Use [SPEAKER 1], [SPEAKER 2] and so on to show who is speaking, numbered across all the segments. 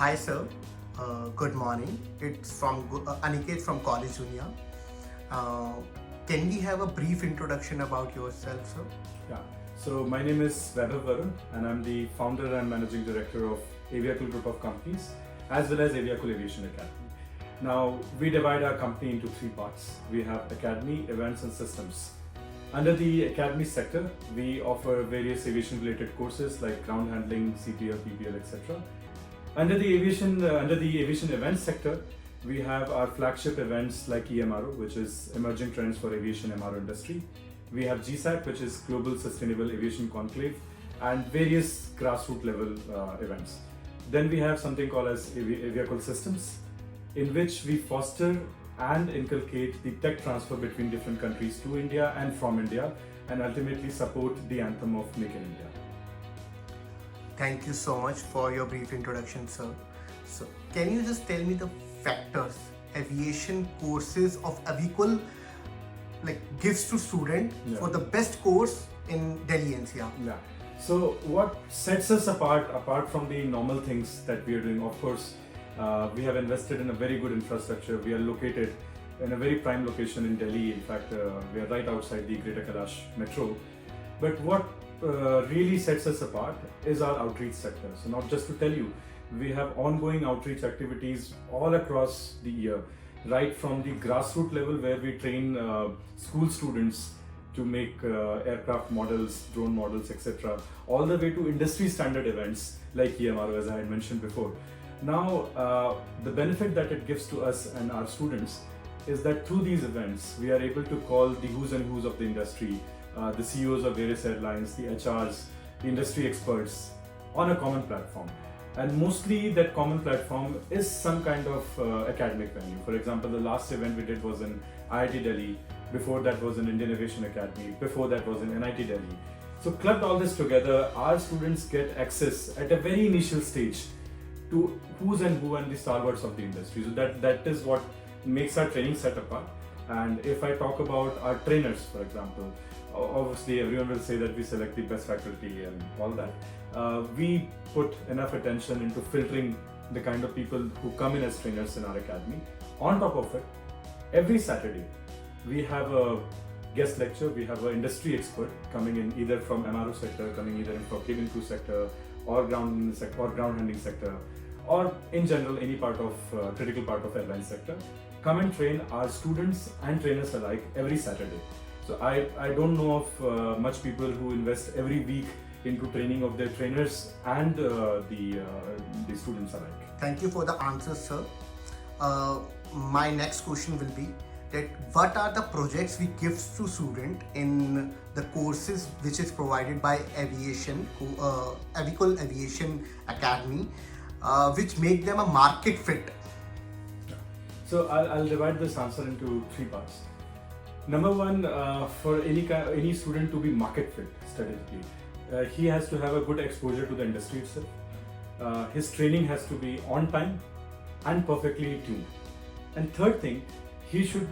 [SPEAKER 1] Hi sir, good morning. It's from Aniket from College Junior. Uh, can we have a brief introduction about yourself, sir?
[SPEAKER 2] Yeah. So my name is Vaibhav Varun and I'm the founder and managing director of Aviakul group of companies as well as Aviakul Aviation Academy. Now we divide our company into three parts. We have Academy, Events and Systems. Under the Academy sector, we offer various aviation related courses like ground handling, CPL, PPL, etc. Under the aviation events sector, we have our flagship events like EMRO, which is Emerging Trends for Aviation MRO Industry. We have GSAC, which is Global Sustainable Aviation Conclave, and various grassroots level events. Then we have something called as Aviakul Systems, in which we foster and inculcate the tech transfer between different countries to India and from India, and ultimately support the anthem of Make in India.
[SPEAKER 1] Thank you so much for your brief introduction, sir. So, can you just tell me the factors aviation courses of Aviakul gives to student for the best course in Delhi NCR?
[SPEAKER 2] Yeah. So what sets us apart from the normal things that we are doing? Of course, we have invested in a very good infrastructure. We are located in a very prime location in Delhi. In fact, we are right outside the Greater Kailash metro. But what really sets us apart is our outreach sector. So not just to tell you, we have ongoing outreach activities all across the year, right from the grassroots level where we train school students to make aircraft models, drone models, etc., all the way to industry standard events like EMRO, as I had mentioned before. Now, the benefit that it gives to us and our students is that through these events, we are able to call the who's and who's of the industry, the CEOs of various airlines, the HRs, the industry experts on a common platform. And mostly that common platform is some kind of academic venue. For example, the last event we did was in IIT Delhi, before that was in Indian Aviation Academy, before that was in NIT Delhi. So clubbed all this together, our students get access at a very initial stage to who's and who and the stalwarts of the industry. So that is what makes our training set apart. And if I talk about our trainers, for example, obviously everyone will say that we select the best faculty and all that. We put enough attention into filtering the kind of people who come in as trainers in our academy. On top of it, every Saturday, we have a guest lecture, we have an industry expert coming in either from MRO sector, coming either in from cabin crew sector or ground handling sector, or in general any part of critical part of airline sector, come and train our students and trainers alike every Saturday. So I don't know of much people who invest every week into training of their trainers and the students alike.
[SPEAKER 1] Thank you for the answers, sir. My next question will be that what are the projects we give to student in the courses which is provided by Aviakul Aviation Academy, which make them a market fit?
[SPEAKER 2] So I'll divide this answer into three parts. Number one, for any student to be market fit strategically, he has to have a good exposure to the industry itself. His training has to be on time and perfectly tuned. And third thing, he should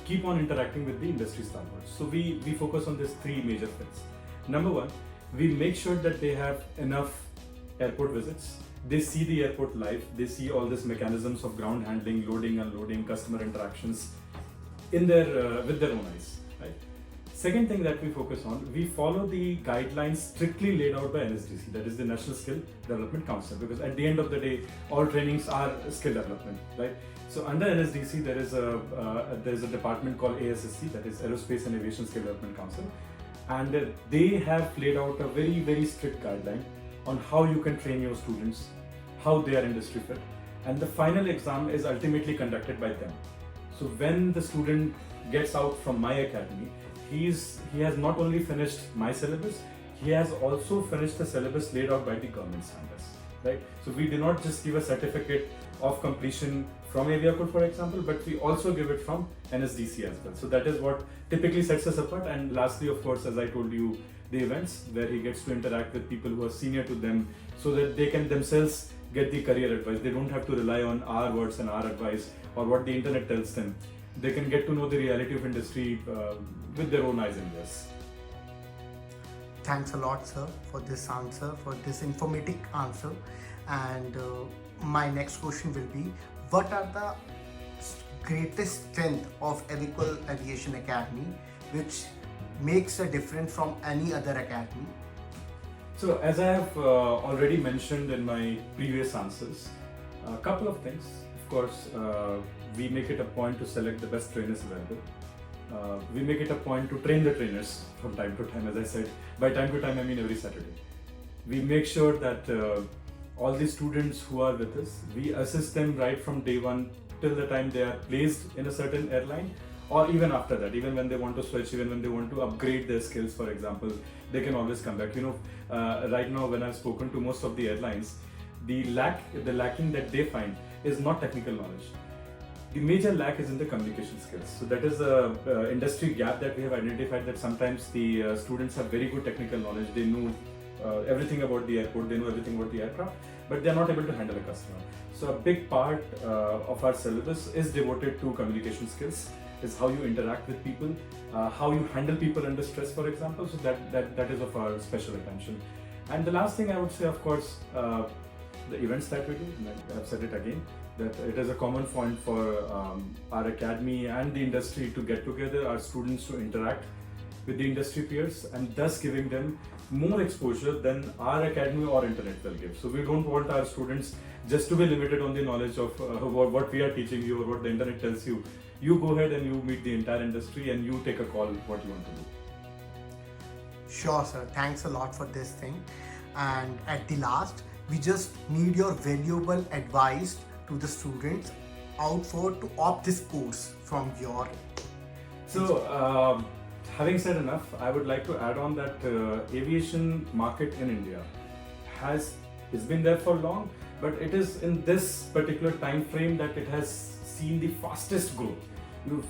[SPEAKER 2] keep on interacting with the industry stalwarts. So we focus on these three major fits. Number one, we make sure that they have enough airport visits. They see the airport live. They see all these mechanisms of ground handling, loading, unloading, customer interactions with their own eyes. Right? Second thing that we focus on, we follow the guidelines strictly laid out by NSDC, that is the National Skill Development Council, because at the end of the day, all trainings are skill development, right? So under NSDC, there is a department called ASSC, that is Aerospace and Aviation Skill Development Council, and they have laid out a very, very strict guideline on how you can train your students, how they are industry fit, and the final exam is ultimately conducted by them. So when the student gets out from my academy, he has not only finished my syllabus, he has also finished the syllabus laid out by the government standards, right? So we do not just give a certificate of completion from Aviakul, for example, but we also give it from NSDC as well. So that is what typically sets us apart. And lastly, of course, as I told you, the events where he gets to interact with people who are senior to them so that they can themselves get the career advice. They don't have to rely on our words and our advice or what the internet tells them. They can get to know the reality of industry with their own eyes and ears.
[SPEAKER 1] Thanks a lot, sir, for this answer, for this informative answer. And my next question will be, what are the greatest strength of Aviakul Aviation Academy which makes a difference from any other academy?
[SPEAKER 2] So, as I have already mentioned in my previous answers, a couple of things. Of course, we make it a point to select the best trainers available. We make it a point to train the trainers from time to time, as I said. By time to time, I mean every Saturday. We make sure that all the students who are with us, we assist them right from day one till the time they are placed in a certain airline, or even after that, even when they want to switch, even when they want to upgrade their skills, for example, they can always come back. Right now when I've spoken to most of the airlines, the lacking that they find is not technical knowledge. The major lack is in the communication skills. So that is a industry gap that we have identified, that sometimes the students have very good technical knowledge, they know everything about the airport, they know everything about the aircraft, but they are not able to handle a customer. So a big part of our syllabus is devoted to communication skills, is how you interact with people, how you handle people under stress, for example. So that is of our special attention. And the last thing I would say, of course, the events that we do, I've said it again, that it is a common point for our academy and the industry to get together, our students to interact with the industry peers, and thus giving them more exposure than our academy or internet will give. So we don't want our students just to be limited on the knowledge of what we are teaching you or what the internet tells you. You go ahead and you meet the entire industry and you take a call what you want to do.
[SPEAKER 1] Sure, sir. Thanks a lot for this thing. And at the last, we just need your valuable advice to the students out for to opt this course from your.
[SPEAKER 2] So, having said enough, I would like to add on that aviation market in India has been there for long, but it is in this particular time frame that it has seen the fastest growth.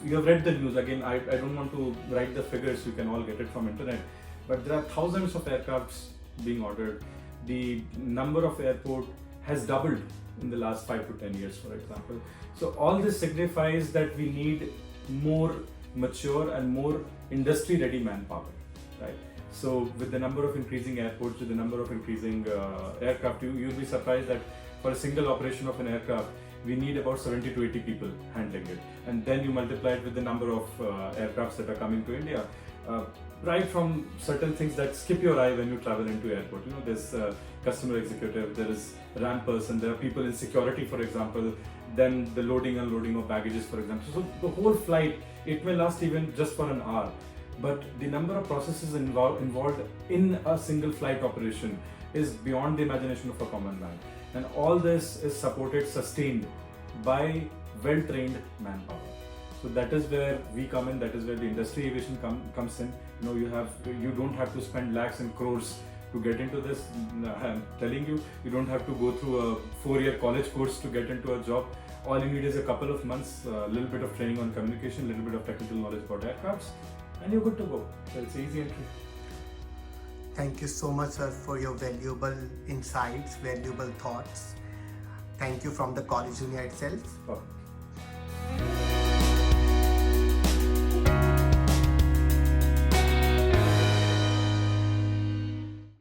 [SPEAKER 2] You have read the news. Again, I don't want to write the figures, you can all get it from internet, but there are thousands of aircrafts being ordered. The number of airport has doubled in the last 5 to 10 years, for example. So all this signifies that we need more mature and more industry ready manpower, right? So with the number of increasing airports, with the number of increasing aircraft, you'll be surprised that for a single operation of an aircraft, we need about 70 to 80 people handling it. And then you multiply it with the number of aircrafts that are coming to India. Right from certain things that skip your eye when you travel into airport. There's customer executive, there is ramp person, there are people in security, for example, then the loading, unloading of baggages, for example. So the whole flight, it may last even just for an hour, but the number of processes involved in a single flight operation is beyond the imagination of a common man. And all this is supported, sustained by well-trained manpower. So that is where we come in, that is where the industry aviation comes in. You don't have to spend lakhs and crores to get into this. I'm telling you, you don't have to go through a 4-year college course to get into a job. All you need is a couple of months, a little bit of training on communication, a little bit of technical knowledge about aircrafts, and you're good to go. So it's easy entry.
[SPEAKER 1] Thank you so much, sir, for your valuable insights, valuable thoughts. Thank you from the college junior itself.
[SPEAKER 2] Perfect.